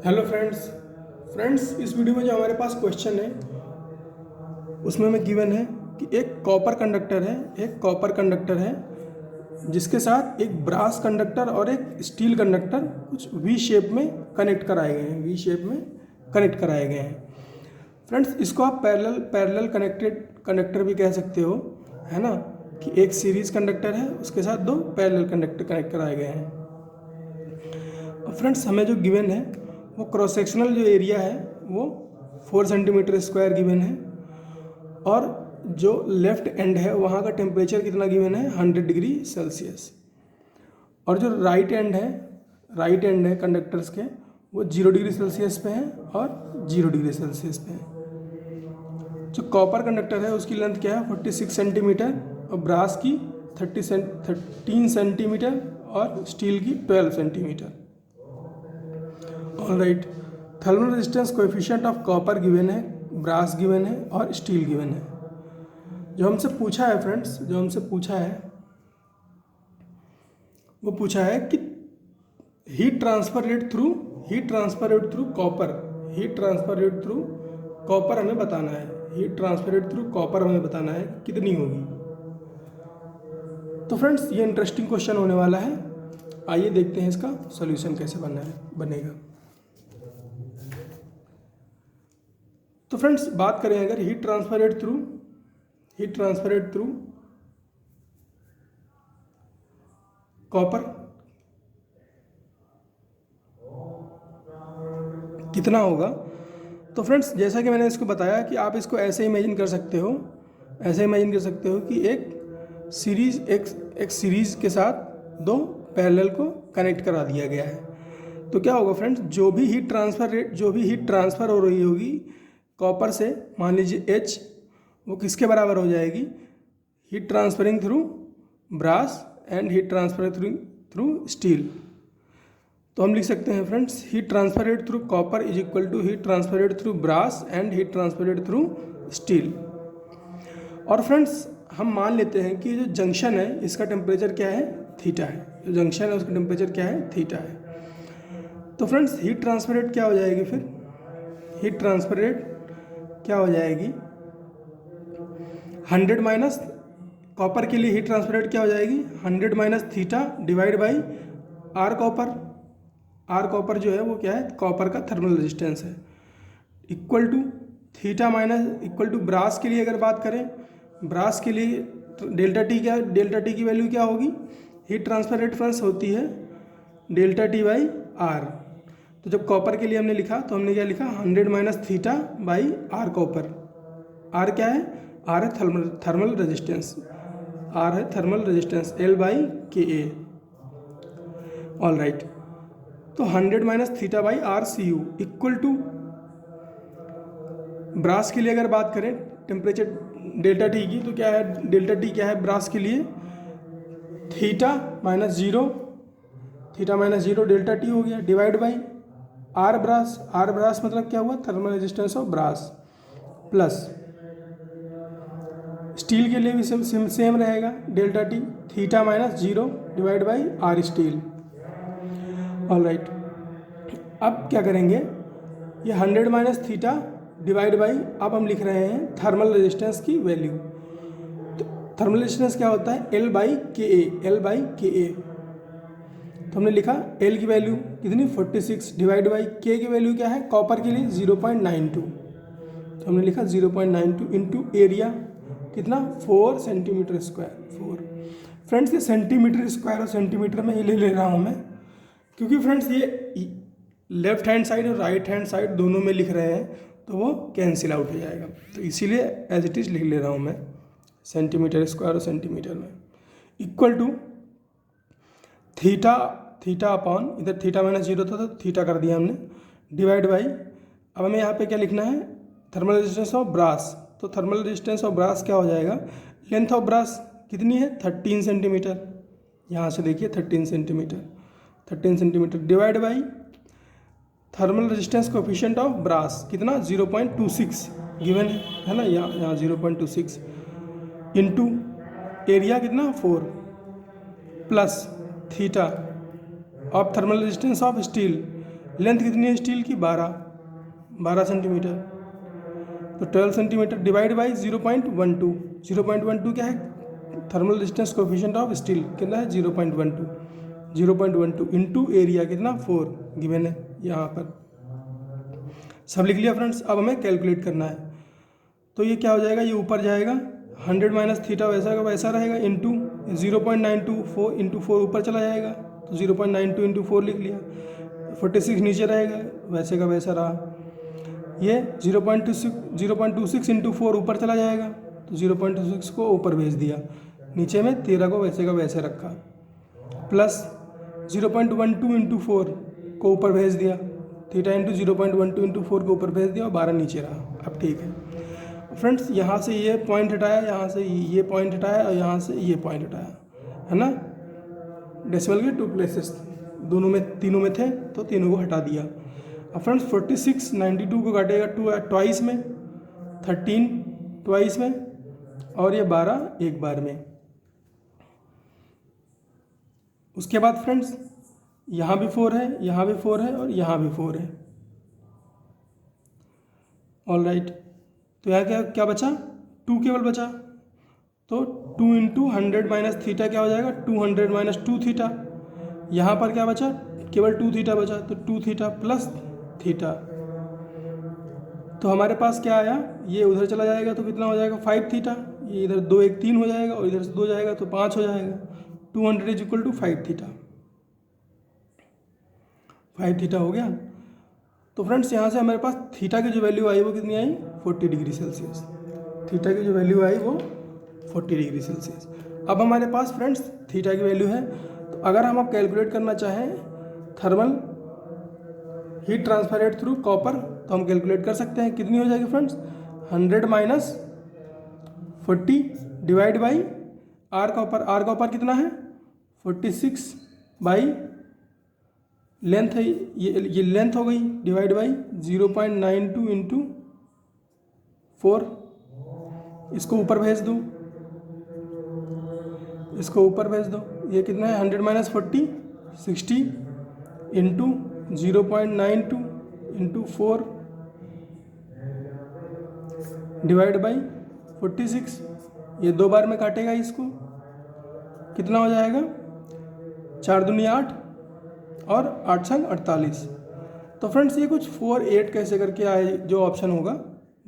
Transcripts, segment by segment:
Hello friends इस video में जो हमारे पास क्वेश्चन है उसमें हमें गिवन है कि एक कॉपर कंडक्टर है जिसके साथ एक ब्रास कंडक्टर और एक स्टील कंडक्टर कुछ वी शेप में कनेक्ट कराए गए हैं फ्रेंड्स। इसको आप पैरेलल कनेक्टेड कंडक्टर भी कह सकते हो, है ना, कि एक सीरीज कंडक्टर है उसके साथ दो पैरेलल कंडक्टर कनेक्ट कराए गए हैं। और फ्रेंड्स हमें जो गिवन है वो क्रॉस सेक्शनल जो एरिया है वो 4 सेंटीमीटर स्क्वायर गिवन है, और जो लेफ्ट एंड है वहाँ का टेम्परेचर कितना गिवन है 100 डिग्री सेल्सियस, और जो राइट एंड है कंडक्टर्स के वो 0 डिग्री सेल्सियस पे है और 0 डिग्री सेल्सियस पे है। जो कॉपर कंडक्टर है उसकी लेंथ क्या है 46 सेंटीमीटर, और ब्रास की 13 सेंटीमीटर और स्टील की 12 centimetre. Alright, thermal resistance coefficient of copper given है, ब्रास गिवन है और स्टील गिवन है। जो हमसे पूछा है फ्रेंड्स, वो पूछा है कि heat transfer rate through copper हमें बताना है। Heat transfer rate through copper हमें बताना है कितनी होगी। तो फ्रेंड्स ये इंटरेस्टिंग क्वेश्चन होने वाला है। आइए देखते हैं इसका सॉल्यूशन कैसे बनेगा। तो फ्रेंड्स बात करें अगर heat transfer rate through copper कितना होगा, तो फ्रेंड्स जैसा कि मैंने इसको बताया कि आप इसको ऐसे इमेजिन कर सकते हो कि एक सीरीज के साथ दो पैरेलल को कनेक्ट करा दिया गया है। तो क्या होगा फ्रेंड्स, जो भी हीट ट्रांसफ़र हो रही होगी कॉपर से, मान लीजिए H, वो किसके बराबर हो जाएगी, heat transferring through brass and heat transferring through steel. तो हम लिख सकते हैं friends, heat transfer rate through copper is equal to heat transfer rate through brass and heat transfer rate through steel. और फ्रेंड्स हम मान लेते हैं कि जो जंक्शन है इसका टेम्परेचर क्या है, थीटा है। जो जंक्शन है उसका टेम्परेचर क्या है, थीटा है। तो फ्रेंड्स हीट ट्रांसफर रेट क्या हो जाएगी, फिर हीट ट्रांसफर रेट क्या हो जाएगी 100 माइनस, कॉपर के लिए हीट ट्रांसफर रेट क्या हो जाएगी 100 minus theta divide by R copper जो है वो क्या है, कॉपर का थर्मल रेजिस्टेंस है, equal to theta minus equal to brass के लिए अगर बात करें, ब्रास के लिए डेल्टा टी की वैल्यू क्या होगी, हीट ट्रांसफर रेट फ्रेंड्स होती है डेल्टा टी बाई आर। तो जब कॉपर के लिए हमने लिखा तो हमने क्या लिखा 100 minus theta by R copper. R क्या है, आर है थर्मल रेजिस्टेंस एल बाई के ए। ऑल राइट, तो 100 minus theta by R c u equal to, brass के लिए अगर बात करें टेम्परेचर डेल्टा टी की, तो क्या है डेल्टा टी क्या है ब्रास के लिए, theta minus zero delta T हो गया डिवाइड बाई आर ब्रास मतलब क्या हुआ, thermal resistance of brass, plus steel के लिए भी सेम रहेगा delta T, theta minus zero divide by R steel. All right, अब क्या करेंगे, ये 100 माइनस थीटा डिवाइड बाई, अब हम लिख रहे हैं थर्मल रेजिस्टेंस की वैल्यू। तो थर्मल रेजिस्टेंस क्या होता है, एल बाई के ए। तो हमने लिखा एल की वैल्यू कितनी 46 डिवाइड बाई के की वैल्यू क्या है, कॉपर के लिए 0.92, तो हमने लिखा 0.92 इंटू एरिया कितना 4 सेंटीमीटर स्क्वायर 4। फ्रेंड्स ये सेंटीमीटर स्क्वायर और सेंटीमीटर में ये ले रहा हूँ मैं, क्योंकि फ्रेंड्स ये लेफ्ट हैंड साइड और राइट हैंड साइड दोनों में लिख रहे हैं तो वो कैंसिल आउट हो जाएगा, तो इसीलिए एज इट इज़ लिख ले रहा हूँ मैं सेंटीमीटर स्क्वायर और सेंटीमीटर में, इक्वल टू थीटा अपॉन, इधर थीटा माइनस जीरो था तो थीटा कर दिया हमने, डिवाइड बाई, अब हमें यहाँ पे क्या लिखना है थर्मल रेजिस्टेंस ऑफ ब्रास। तो थर्मल रेजिस्टेंस ऑफ ब्रास क्या हो जाएगा, लेंथ ऑफ ब्रास कितनी है 13 सेंटीमीटर, यहाँ से देखिए 13 centimetre divide by thermal resistance coefficient of brass कितना 0.26 गिवन है ना, यहाँ 0.26 इंटू एरिया कितना 4 plus theta of thermal resistance of steel length कितनी है स्टील की? 12 सेंटीमीटर। तो 12 सेंटीमीटर डिवाइड बाई 0.12। 0.12 क्या है? Thermal resistance coefficient of steel कितना है? 0.12। 0.12 इंटू एरिया कितना? 4 गिवन है यहाँ पर। सब लिख लिया फ्रेंड्स। अब हमें कैलकुलेट करना है। तो ये क्या हो जाएगा? ये ऊपर जाएगा 100 माइनस थीटा वैसा का वैसा रहेगा इंटू 0.924 इंटू 4 ऊपर चला जाएगा, तो 0.92 इंटू 4 लिख लिया। 46 नीचे रहेगा वैसे का वैसा रहा। ये 0.26 इंटू 4 ऊपर चला जाएगा, तो 0.26 को ऊपर भेज दिया, नीचे में 13 को वैसे का वैसे रखा, प्लस 0.12 इंटू 4 को ऊपर भेज दिया, थीटा इंटू 0.12 इंटू 4 को ऊपर भेज दिया और 12 नीचे रहा। अब ठीक है फ्रेंड्स, यहाँ से ये पॉइंट हटाया, यहाँ से ये पॉइंट हटाया और यहाँ से ये पॉइंट हटाया, है ना। डेसिमल के 2 प्लेसेस दोनों में, तीनों में थे तो तीनों को हटा दिया। अब फ्रेंड्स 46 92 को काटेगा 2 ट्वाइस में, 13 ट्वाइस में और ये 12 एक बार में। उसके बाद फ्रेंड्स यहाँ भी 4 है, यहाँ भी 4 है और यहाँ भी 4 है। ऑल राइट, तो यहाँ क्या बचा? 2 केवल बचा। तो 2 इंटू 100 माइनस थीटा क्या हो जाएगा? 200 माइनस 2 थीटा। यहाँ पर क्या बचा? केवल 2 थीटा बचा, तो 2 थीटा प्लस थीटा। तो हमारे पास क्या आया? ये उधर चला जाएगा तो कितना हो जाएगा? 5 थीटा। ये इधर 2 1 3 हो जाएगा और इधर से 2 जाएगा तो 5 हो जाएगा। 200 is equal to 5 theta. 5 theta हो गया। तो फ्रेंड्स यहाँ से हमारे पास थीटा की जो वैल्यू आई वो कितनी आई? 40 डिग्री सेल्सियस। थीटा की जो वैल्यू आई वो 40 डिग्री सेल्सियस। अब हमारे पास फ्रेंड्स थीटा की वैल्यू है, तो अगर हम अब कैलकुलेट करना चाहें thermal heat transfer rate through copper, तो हम कैलकुलेट कर सकते हैं। कितनी हो जाएगी friends? 100 minus 40 divide by R copper. R copper कितना है? 46 बाई लेंथ है, ये लेंथ हो गई, डिवाइड बाई 0.92 इंटू 4। इसको ऊपर भेज दो, इसको ऊपर भेज दो। ये कितना है? 100 minus 40 60 into 0.92 into 4 divide by 46। ये 2 बार में काटेगा इसको, कितना हो जाएगा? 4 दूनी 8 और 8 संग 48। तो फ्रेंड्स ये कुछ 4 8 कैसे करके आए, जो ऑप्शन होगा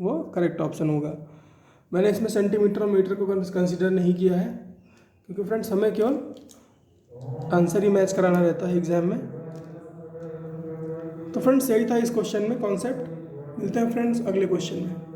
वो करेक्ट ऑप्शन होगा। मैंने इसमें सेंटीमीटर और मीटर को कंसीडर नहीं किया है, क्योंकि फ्रेंड्स हमें केवल आंसर ही मैच कराना रहता है एग्जाम में। तो फ्रेंड्स यही था इस क्वेश्चन में कॉन्सेप्ट। मिलते हैं फ्रेंड्स अगले क्वेश्चन में।